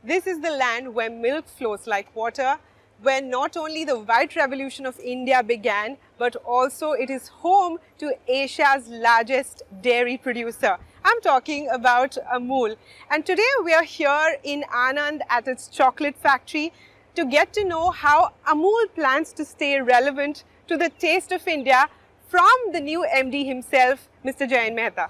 This is the land where milk flows like water, where not only the white revolution of India began, but also it is home to Asia's largest dairy producer. I'm talking about Amul. And today we are here in Anand at its chocolate factory to get to know how Amul plans to stay relevant to the taste of India from the new MD himself, Mr. Jayen Mehta.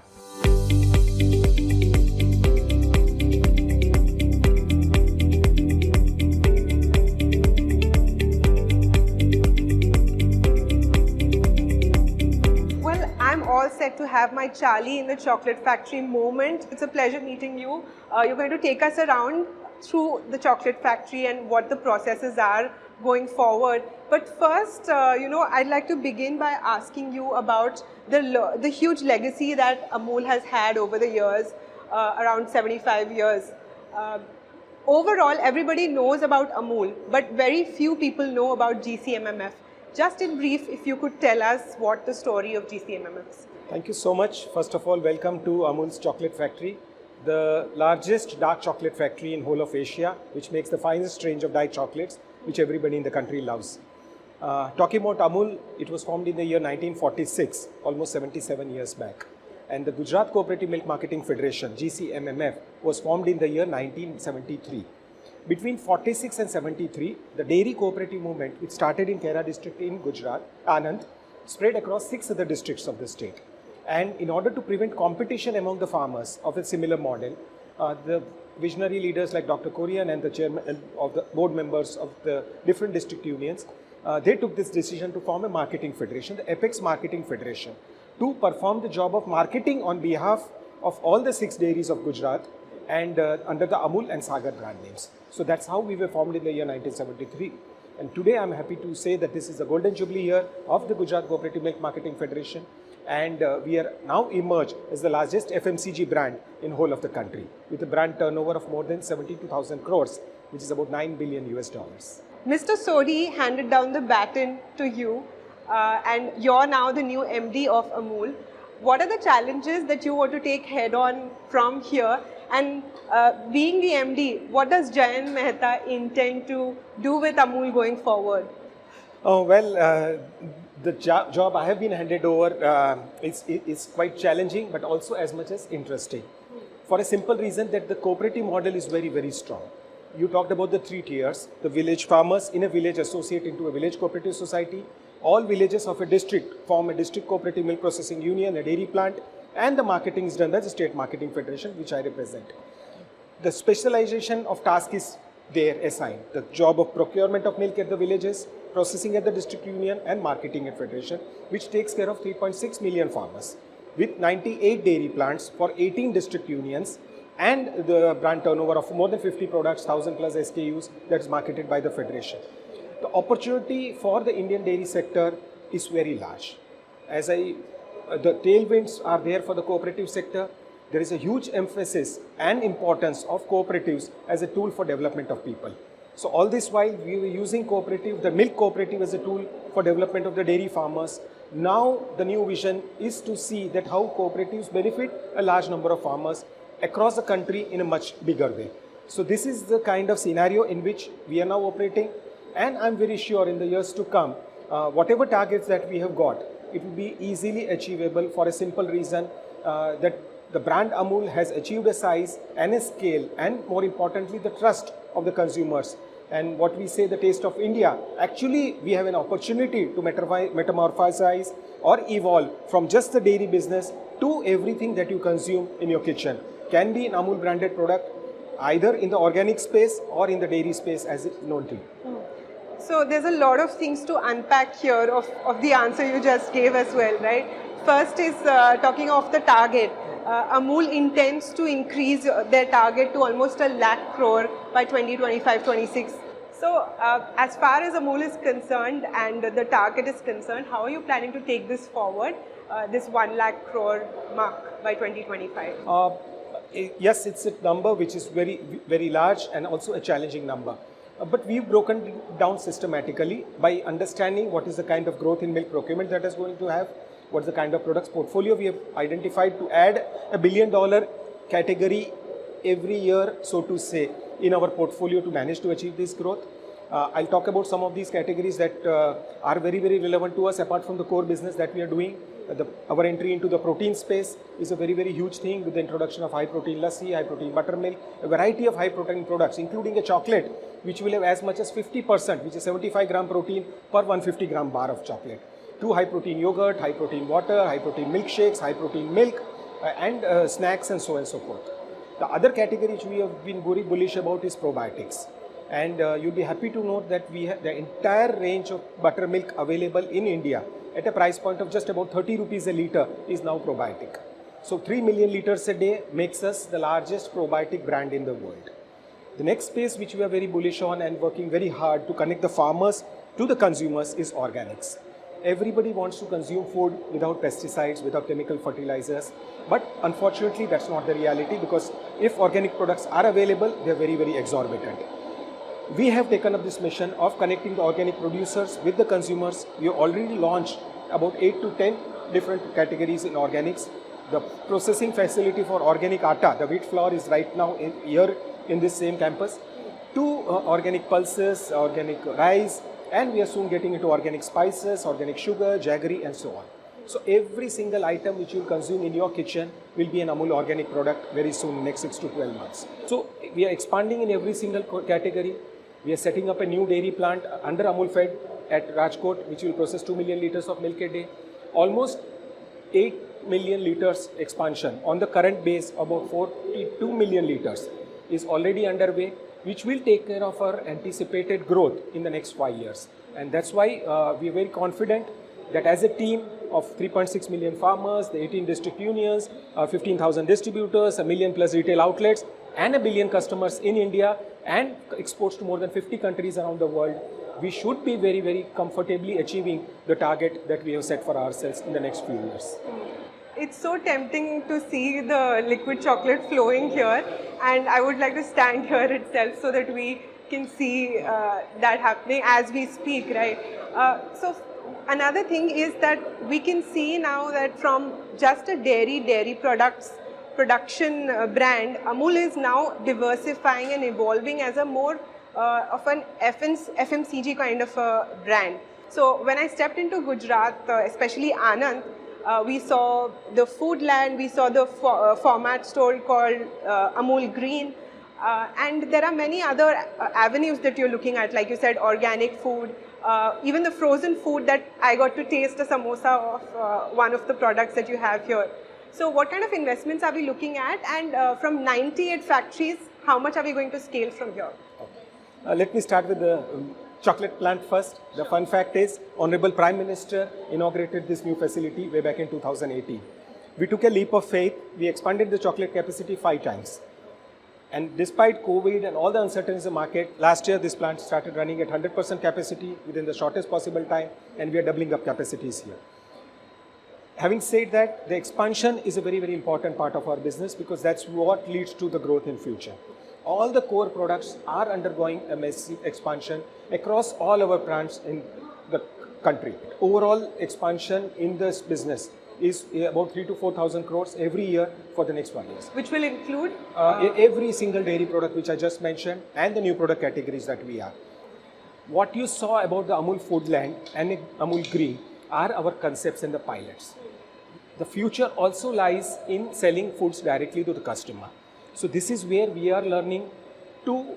I'm all set to have my Charlie in the chocolate factory moment. It's a pleasure meeting you. You're going to take us around through the chocolate factory and what the processes are going forward. But first, I'd like to begin by asking you about the huge legacy that Amul has had over the years, around 75 years. Overall, everybody knows about Amul, but very few people know about GCMMF. Just in brief, if you could tell us what the story of GCMMF is. Thank you so much. First of all, welcome to Amul's chocolate factory, the largest dark chocolate factory in whole of Asia, which makes the finest range of dark chocolates, which everybody in the country loves. Talking about Amul, it was formed in the year 1946, almost 77 years back. And the Gujarat Cooperative Milk Marketing Federation, GCMMF, was formed in the year 1973. Between 46 and 73, the dairy cooperative movement, which started in Kera district in Gujarat, Anand, spread across 6 other districts of the state. And in order to prevent competition among the farmers of a similar model, the visionary leaders like Dr. Korean and the chairman of the board members of the different district unions, they took this decision to form a marketing federation, the Apex Marketing Federation, to perform the job of marketing on behalf of all the 6 dairies of Gujarat and under the Amul and Sagar brand names. So that's how we were formed in the year 1973. And today I'm happy to say that this is the golden jubilee year of the Gujarat Cooperative Milk Marketing Federation, and we are now emerged as the largest FMCG brand in whole of the country with a brand turnover of more than 72,000 crores, which is about $9 billion US. Mr. Sodhi handed down the baton to you and you're now the new MD of Amul. What are the challenges that you want to take head on from here? And being the MD, what does Jayen Mehta intend to do with Amul going forward? Oh, well, the job I have been handed over is quite challenging, but also as much as interesting. For a simple reason that the cooperative model is very, very strong. You talked about the 3 tiers, the village farmers in a village associate into a village cooperative society. All villages of a district form a district cooperative milk processing union, a dairy plant, and the marketing is done by the State Marketing Federation, which I represent. The specialization of task is there assigned. The job of procurement of milk at the villages, processing at the district union, and marketing at federation, which takes care of 3.6 million farmers with 98 dairy plants for 18 district unions and the brand turnover of more than 50 products, 1,000 plus SKUs that is marketed by the federation. The opportunity for the Indian dairy sector is very large. The tailwinds are there for the cooperative sector. There is a huge emphasis and importance of cooperatives as a tool for development of people. So all this while we were using cooperative, the milk cooperative as a tool for development of the dairy farmers. Now the new vision is to see that how cooperatives benefit a large number of farmers across the country in a much bigger way. So this is the kind of scenario in which we are now operating, and I'm very sure in the years to come, whatever targets that we have got, it will be easily achievable for a simple reason that the brand Amul has achieved a size and a scale, and more importantly the trust of the consumers. And what we say, the taste of India, actually we have an opportunity to metamorphosize or evolve from just the dairy business to everything that you consume in your kitchen. Can be an Amul branded product either in the organic space or in the dairy space as it's known to you. So there's a lot of things to unpack here of the answer you just gave as well, right? First is talking of the target. Amul intends to increase their target to almost 1 lakh crore by 2025-26. So as far as Amul is concerned and the target is concerned, how are you planning to take this forward, this 1 lakh crore mark by 2025? Yes, it's a number which is very, very large and also a challenging number. But we've broken down systematically by understanding what is the kind of growth in milk procurement that is going to have, what is the kind of products portfolio we have identified to add $1 billion category every year, so to say, in our portfolio to manage to achieve this growth. I'll talk about some of these categories that are very, very relevant to us apart from the core business that we are doing. Our entry into the protein space is a very, very huge thing with the introduction of high protein lassi, high protein buttermilk, a variety of high protein products, including a chocolate, which will have as much as 50%, which is 75 gram protein per 150 gram bar of chocolate. To high protein yogurt, high protein water, high protein milkshakes, high protein milk, and snacks and so on and so forth. The other category which we have been very bullish about is probiotics. And you'll be happy to note that we have the entire range of buttermilk available in India at a price point of just about 30 rupees a litre is now probiotic. So 3 million litres a day makes us the largest probiotic brand in the world. The next space which we are very bullish on and working very hard to connect the farmers to the consumers is organics. Everybody wants to consume food without pesticides, without chemical fertilizers, but unfortunately that's not the reality, because if organic products are available, they are very, very exorbitant. We have taken up this mission of connecting the organic producers with the consumers. We have already launched about 8 to 10 different categories in organics. The processing facility for organic atta, the wheat flour, is right now here in this same campus. To organic pulses, organic rice, and we are soon getting into organic spices, organic sugar, jaggery, and so on. So every single item which you consume in your kitchen will be an Amul organic product very soon, in next 6 to 12 months. So we are expanding in every single category. We are setting up a new dairy plant under Amul Fed at Rajkot, which will process 2 million litres of milk a day. Almost 8 million litres expansion on the current base, about 42 million litres is already underway, which will take care of our anticipated growth in the next 5 years. And that's why we are very confident that as a team of 3.6 million farmers, the 18 district unions, 15,000 distributors, a million plus retail outlets, and a billion customers in India, and exports to more than 50 countries around the world, we should be very, very comfortably achieving the target that we have set for ourselves in the next few years. It's so tempting to see the liquid chocolate flowing here, and I would like to stand here itself so that we can see that happening as we speak, right? So another thing is that we can see now that from just a dairy products production brand, Amul is now diversifying and evolving as a more of an FMCG kind of a brand. So when I stepped into Gujarat, especially Anand, we saw the food land, we saw the format store called Amul Green, and there are many other avenues that you're looking at, like you said, organic food, even the frozen food that I got to taste a samosa of one of the products that you have here. So what kind of investments are we looking at, and from 98 factories, how much are we going to scale from here? Let me start with the chocolate plant first. The fun fact is, Honorable Prime Minister inaugurated this new facility way back in 2018. We took a leap of faith. We expanded the chocolate capacity 5 times. And despite COVID and all the uncertainties in the market, last year this plant started running at 100% capacity within the shortest possible time, and we are doubling up capacities here. Having said that, the expansion is a very, very important part of our business, because that's what leads to the growth in future. All the core products are undergoing a massive expansion across all our plants in the country. Overall expansion in this business is about 3,000 to 4,000 crores every year for the next 5 years. Which will include? Every single dairy product which I just mentioned, and the new product categories that we are. What you saw about the Amul Foodland and Amul Green are our concepts and the pilots. The future also lies in selling foods directly to the customer. So this is where we are learning to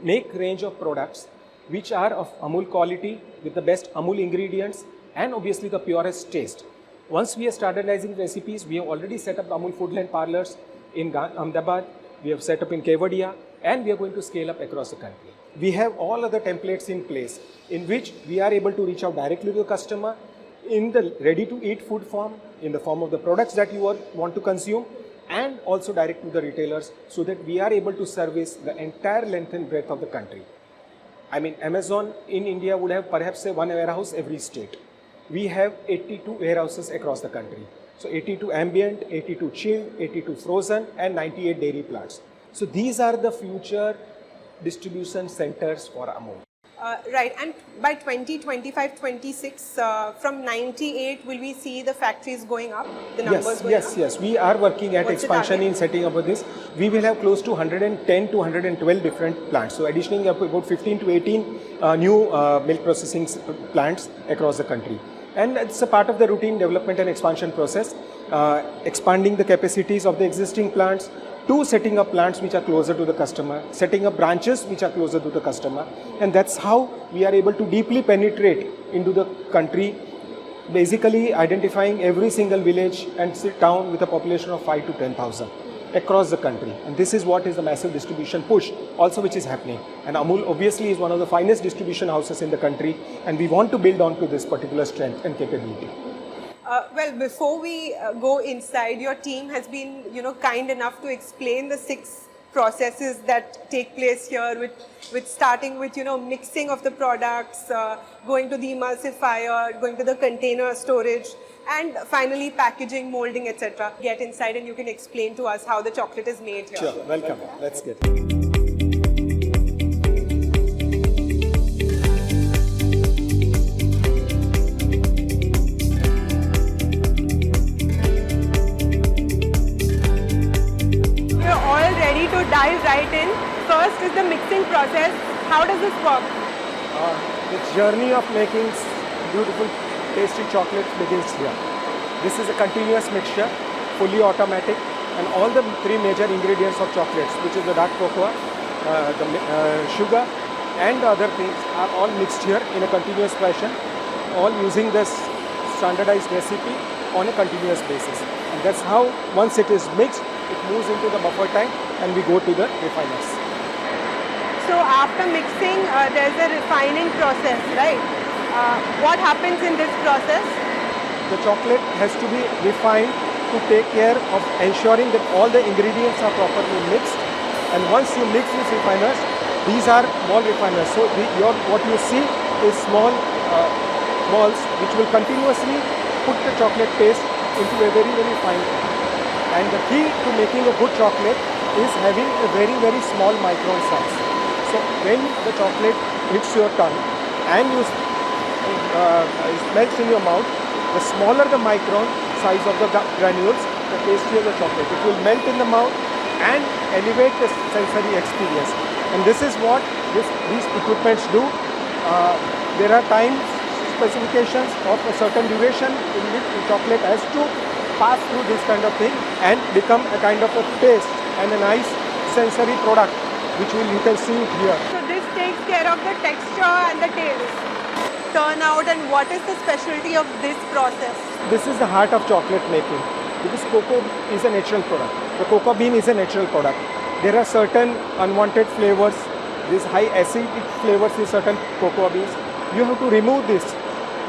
make range of products which are of Amul quality with the best Amul ingredients and obviously the purest taste. Once we are standardizing recipes, we have already set up Amul Foodland parlors in Ahmedabad, we have set up in Kevadia, and we are going to scale up across the country. We have all other templates in place in which we are able to reach out directly to the customer in the ready-to-eat food form, in the form of the products that you want to consume, and also direct to the retailers, so that we are able to service the entire length and breadth of the country. I mean, Amazon in India would have perhaps say one warehouse every state. We have 82 warehouses across the country. So 82 ambient, 82 chilled, 82 frozen, and 98 dairy plants. So these are the future distribution centers for Amul. Right, and by 2025, 26, from 98, will we see the factories going up, the numbers going up? Yes. We are working at What's the expansion target? in setting up of this. We will have close to 110 to 112 different plants. So additionally, about 15 to 18 new milk processing plants across the country. And it's a part of the routine development and expansion process, expanding the capacities of the existing plants, to setting up plants which are closer to the customer, setting up branches which are closer to the customer, and that's how we are able to deeply penetrate into the country, basically identifying every single village and town with a population of 5 to 10,000 across the country. And this is what is the massive distribution push also which is happening. And Amul obviously is one of the finest distribution houses in the country, and we want to build on to this particular strength and capability. Well, before we go inside, your team has been, kind enough to explain the 6 processes that take place here, with starting with, mixing of the products, going to the emulsifier, going to the container storage, and finally packaging, molding, etc. Get inside and you can explain to us how the chocolate is made here. Sure, welcome. Let's get To dive right in. First is the mixing process. How does this work? The journey of making beautiful, tasty chocolate begins here. This is a continuous mixture, fully automatic, and all the 3 major ingredients of chocolates, which is the dark cocoa, the sugar, and the other things, are all mixed here in a continuous fashion, all using this standardized recipe on a continuous basis. And that's how, once it is mixed, it moves into the buffer tank and we go to the refiners. So after mixing, there's a refining process, right? What happens in this process? The chocolate has to be refined to take care of ensuring that all the ingredients are properly mixed. And once you mix these refiners, these are malt refiners. So what you see is small balls which will continuously put the chocolate paste into a very, very fine form. And the key to making a good chocolate is having a very, very small micron size. So when the chocolate hits your tongue and it melts in your mouth, the smaller the micron size of the granules, the tastier the chocolate. It will melt in the mouth and elevate the sensory experience. And this is what these equipments do. There are time specifications of a certain duration in which the chocolate has to pass through this kind of thing and become a kind of a paste and a nice sensory product, which you can see here. So this takes care of the texture and the taste. Turnout, and what is the specialty of this process? This is the heart of chocolate making, because cocoa is a natural product. The cocoa bean is a natural product. There are certain unwanted flavors, these high acidic flavors in certain cocoa beans. You have to remove this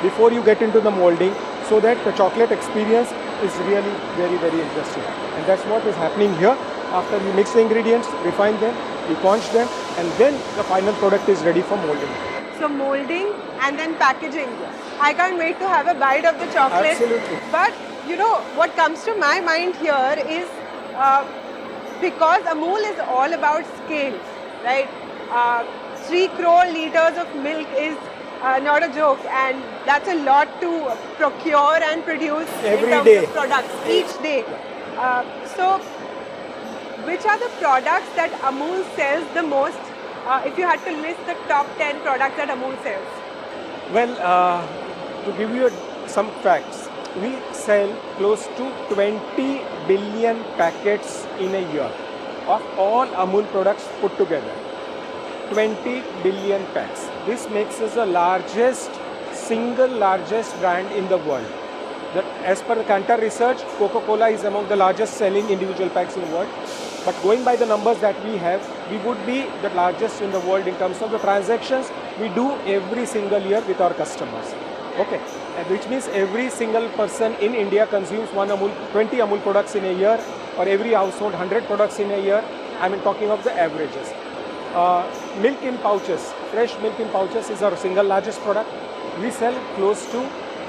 before you get into the molding, so that the chocolate experience is really very, very interesting. And that's what is happening here. After you mix the ingredients, refine them, you conch them, and then the final product is ready for molding. So molding and then packaging. I can't wait to have a bite of the chocolate. Absolutely. But what comes to my mind here is because Amul is all about scale, right? 3 crore liters of milk is not a joke, and that's a lot to procure and produce every in terms day of products each day. So which are the products that Amul sells the most? If you had to list the top 10 products that Amul sells. Well, to give you some facts, we sell close to 20 billion packets in a year of all Amul products put together. 20 billion packs. This makes us the single largest brand in the world. As per the Kantar research, Coca-Cola is among the largest selling individual packs in the world. But going by the numbers that we have, we would be the largest in the world in terms of the transactions we do every single year with our customers. Okay, and which means every single person in India consumes 20 Amul products in a year, or every household 100 products in a year. I mean, talking of the averages. Milk in pouches, fresh milk in pouches is our single largest product. We sell close to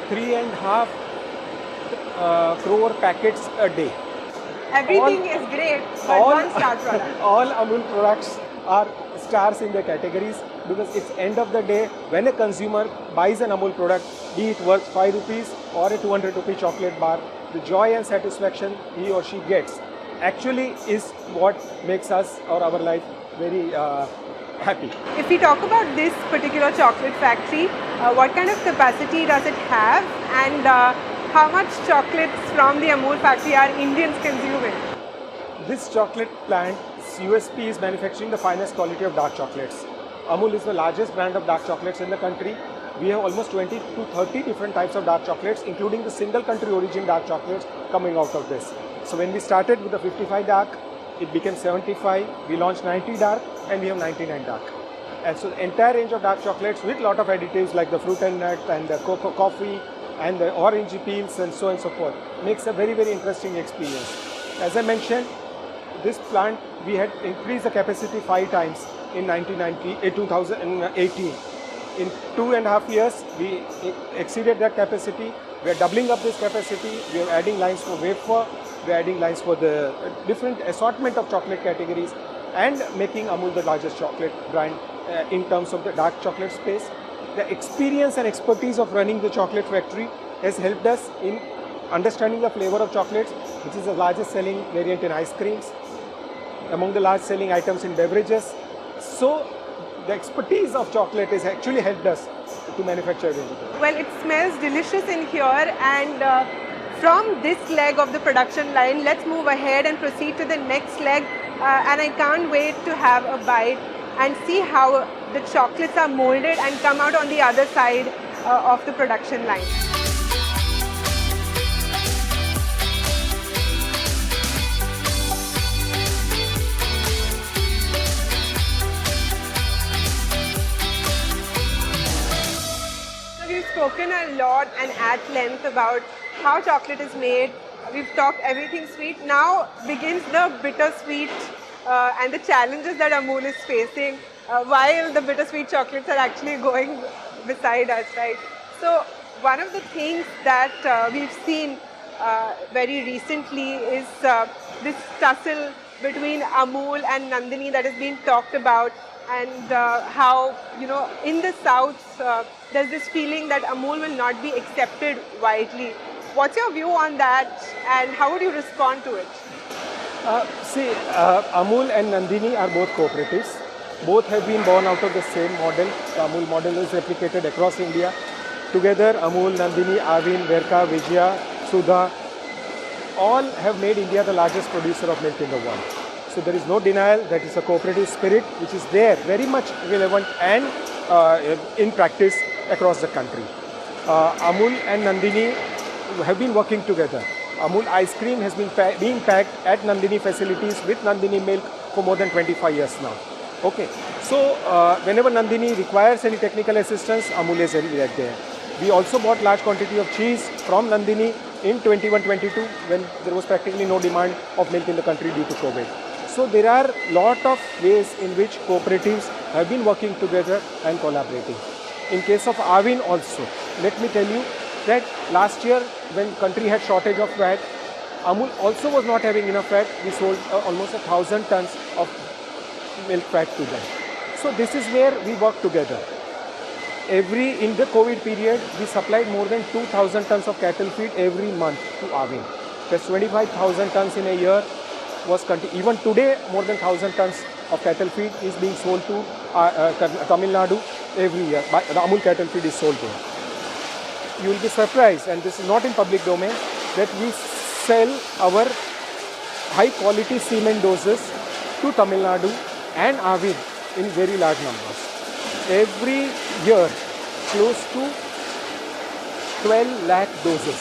3.5 crore packets a day. Everything is great, but one star product. All Amul products are stars in their categories. because it's end of the day, when a consumer buys an Amul product, be it worth 5 rupees or a 200 rupee chocolate bar, the joy and satisfaction he or she gets actually is what makes us or our life very happy. If we talk about this particular chocolate factory, what kind of capacity does it have, and how much chocolates from the Amul factory are Indians consuming? This chocolate plant's USP is manufacturing the finest quality of dark chocolates. Amul is the largest brand of dark chocolates in the country. We have almost 20 to 30 different types of dark chocolates, including the single country origin dark chocolates coming out of this. So when we started with the 55 dark, it became 75, we launched 90 dark, and we have 99 dark. And so the entire range of dark chocolates with lot of additives like the fruit and nut and the cocoa coffee and the orange peels and so on and so forth makes a very, very interesting experience. As I mentioned, this plant, we had increased the capacity 5 times in 2018. In 2.5 years, we exceeded that capacity. We are doubling up this capacity. We are adding lines for wafer. We are adding lines for the different assortment of chocolate categories and making Amul the largest chocolate brand in terms of the dark chocolate space. The experience and expertise of running the chocolate factory has helped us in understanding the flavor of chocolates, which is the largest selling variant in ice creams, among the large selling items in beverages. So the expertise of chocolate has actually helped us to manufacture it. Well, it smells delicious in here, and from this leg of the production line, let's move ahead and proceed to the next leg, and I can't wait to have a bite and see how the chocolates are molded and come out on the other side of the production line. We've spoken a lot and at length about how chocolate is made. We've talked everything sweet. Now begins the bittersweet and the challenges that Amul is facing while the bittersweet chocolates are actually going beside us, right? So one of the things that we've seen very recently is this tussle between Amul and Nandini that has been talked about, and how, you know, in the south there's this feeling that Amul will not be accepted widely. What's your view on that, and how would you respond to it? Amul and Nandini are both cooperatives. Both have been born out of the same model. The Amul model is replicated across India. Together, Amul, Nandini, Avin, Verka, Vijaya, Sudha, all have made India the largest producer of milk in the world. So there is no denial that it's a cooperative spirit which is there, very much relevant and in practice across the country. Amul and Nandini have been working together. Amul ice cream has been being packed at Nandini facilities with Nandini milk for more than 25 years now. Okay, so whenever Nandini requires any technical assistance, Amul is right there. We also bought large quantity of cheese from Nandini in 21-22 when there was practically no demand of milk in the country due to COVID. So there are lot of ways in which cooperatives have been working together and collaborating. In case of Avin also, let me tell you that last year when country had shortage of fat, Amul also was not having enough fat. We sold almost 1,000 tons of milk fat to them. So this is where we work together. In the COVID period, we supplied more than 2,000 tons of cattle feed every month to Avin. That's 25,000 tons in a year. Even today, more than 1,000 tons of cattle feed is being sold to Tamil Nadu every year. The Amul cattle feed is sold there. You will be surprised, and this is not in public domain, that we sell our high quality cement doses to Tamil Nadu and Avin in very large numbers. Every year, close to 12 lakh doses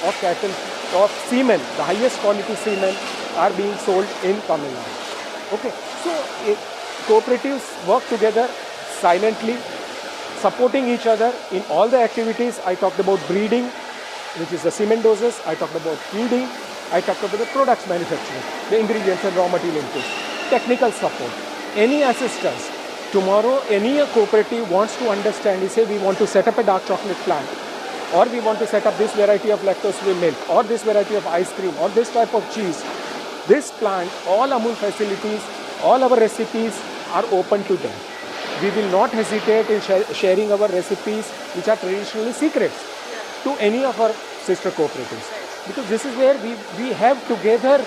of cattle, of semen, the highest quality semen, are being sold in Tamil Nadu. Okay, so cooperatives work together silently, supporting each other in all the activities. I talked about breeding, which is the semen doses. I talked about feeding. I talked about the products manufacturing, the ingredients and raw material inputs, technical support, any assistance. Tomorrow, any cooperative wants to understand, we say we want to set up a dark chocolate plant, or we want to set up this variety of lactose-free milk, or this variety of ice cream, or this type of cheese. This plant, all Amul facilities, all our recipes are open to them. we will not hesitate in sharing our recipes, which are traditionally secrets, to any of our sister cooperatives. Because this is where we have together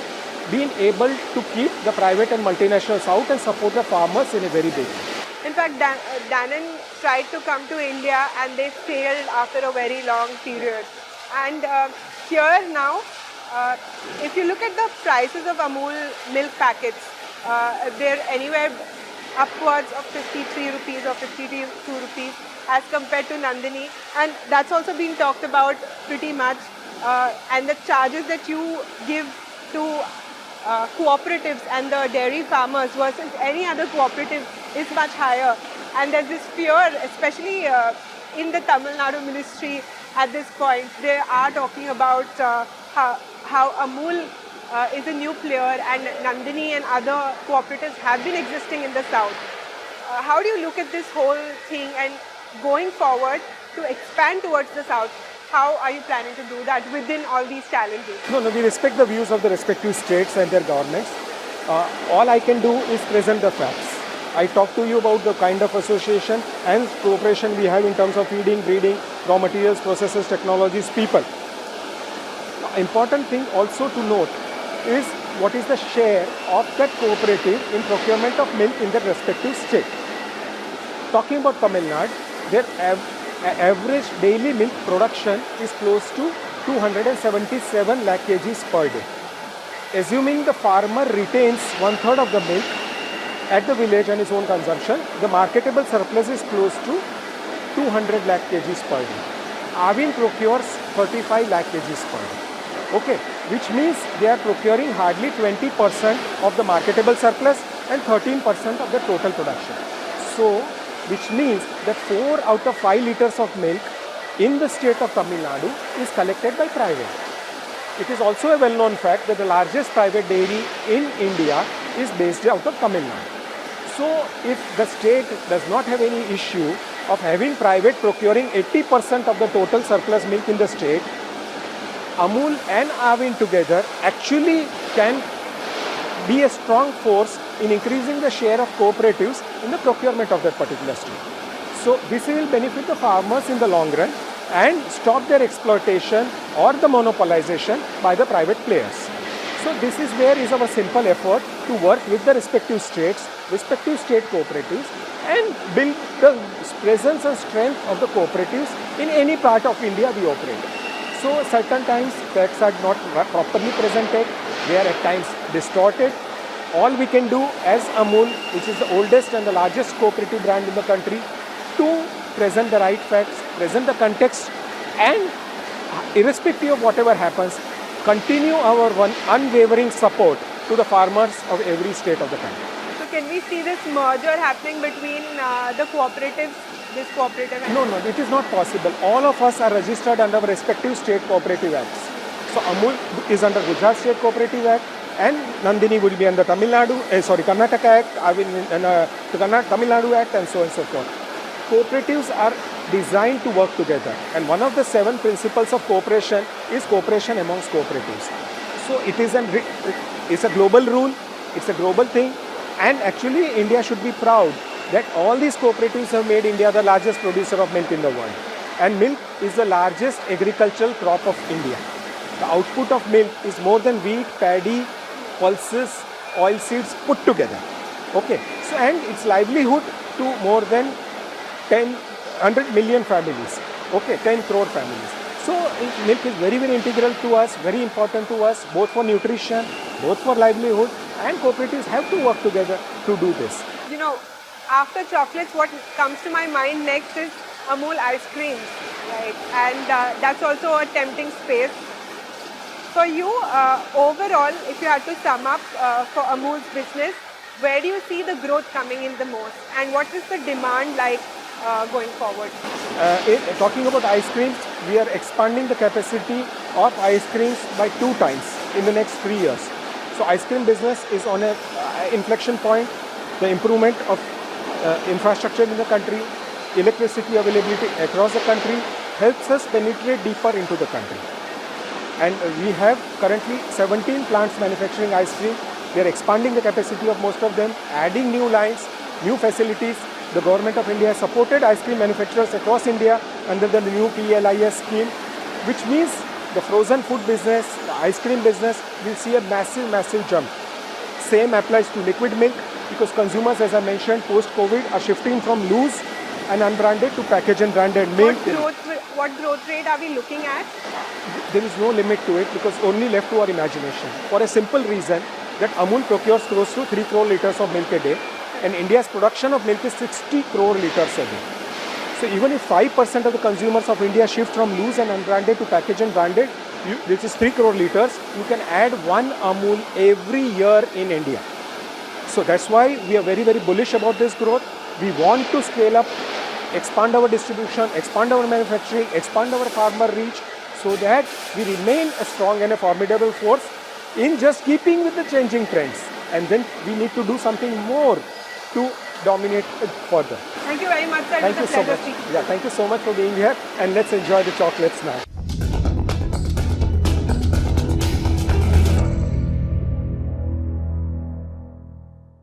been able to keep the private and multinationals out and support the farmers in a very big way. In fact, Danone tried to come to India and they failed after a very long period. And here now, if you look at the prices of Amul milk packets, they're anywhere upwards of 53 rupees or 52 rupees as compared to Nandini. And that's also been talked about pretty much. And the charges that you give to cooperatives and the dairy farmers versus any other cooperative is much higher. And there's this fear, especially in the Tamil Nadu ministry at this point. They are talking about how Amul is a new player and Nandini and other cooperatives have been existing in the south. How do you look at this whole thing and going forward to expand towards the south? How are you planning to do that within all these challenges? No, we respect the views of the respective states and their governments. All I can do is present the facts. I talked to you about the kind of association and cooperation we have in terms of feeding, breeding, raw materials, processes, technologies, people. Important thing also to note is what is the share of that cooperative in procurement of milk in their respective state. Talking about Tamil Nadu, their average daily milk production is close to 277 lakh kgs per day. Assuming the farmer retains 1/3 of the milk at the village and his own consumption, the marketable surplus is close to 200 lakh kgs per day. Avin procures 35 lakh kgs per day. Okay, which means they are procuring hardly 20% of the marketable surplus and 13% of the total production. So, which means that 4 out of 5 liters of milk in the state of Tamil Nadu is collected by private. It is also a well-known fact that the largest private dairy in India is based out of Tamil Nadu. So, if the state does not have any issue of having private procuring 80% of the total surplus milk in the state, Amul and Avin together actually can be a strong force in increasing the share of cooperatives in the procurement of that particular state. So this will benefit the farmers in the long run and stop their exploitation or the monopolization by the private players. So this is where is our simple effort to work with the respective states, respective state cooperatives and build the presence and strength of the cooperatives in any part of India we operate. So certain times facts are not properly presented, they are at times distorted. All we can do as Amul, which is the oldest and the largest cooperative brand in the country, to present the right facts, present the context and irrespective of whatever happens, continue our unwavering support to the farmers of every state of the country. So can we see this merger happening between the cooperatives, this cooperative? No, it is not possible. All of us are registered under our respective state cooperative acts. So Amul is under Gujarat State Cooperative Act and Nandini will be under Karnataka Act, Tamil Nadu Act and so on and so forth. Cooperatives are designed to work together and one of the 7 principles of cooperation is cooperation amongst cooperatives. So it is it's a global rule, it's a global thing and actually India should be proud that all these cooperatives have made India the largest producer of milk in the world. And milk is the largest agricultural crop of India. The output of milk is more than wheat, paddy, pulses, oil seeds put together. Okay, so and its livelihood to more than 100 million families. Okay, 10 crore families. So milk is very, very integral to us, very important to us, both for nutrition, both for livelihood, and cooperatives have to work together to do this. You know, after chocolates, what comes to my mind next is Amul ice creams, right? And that's also a tempting space. For you, overall, if you had to sum up for Amul's business, where do you see the growth coming in the most? And what is the demand like going forward? Talking about ice creams, we are expanding the capacity of ice creams by 2 times in the next 3 years. So ice cream business is on an inflection point. The improvement of infrastructure in the country, electricity availability across the country helps us penetrate deeper into the country. And we have currently 17 plants manufacturing ice cream. We are expanding the capacity of most of them, adding new lines, new facilities, The government of India has supported ice cream manufacturers across India under the new PLIS scheme, which means the frozen food business, the ice cream business will see a massive jump. Same applies to liquid milk because consumers, as I mentioned, post-COVID are shifting from loose and unbranded to packaged and branded milk. What growth rate are we looking at? There is no limit to it because only left to our imagination. For a simple reason that Amul procures close to 3 crore litres of milk a day and India's production of milk is 60 crore litres a day. So even if 5% of the consumers of India shift from loose and unbranded to packaged and branded, which is 3 crore litres, you can add 1 Amul every year in India. So that's why we are very bullish about this growth. We want to scale up, expand our distribution, expand our manufacturing, expand our farmer reach so that we remain a strong and a formidable force in just keeping with the changing trends. And then we need to do something more to dominate it further. Thank you very much, sir. Thank you so much. Yeah, thank you so much for being here and let's enjoy the chocolates now.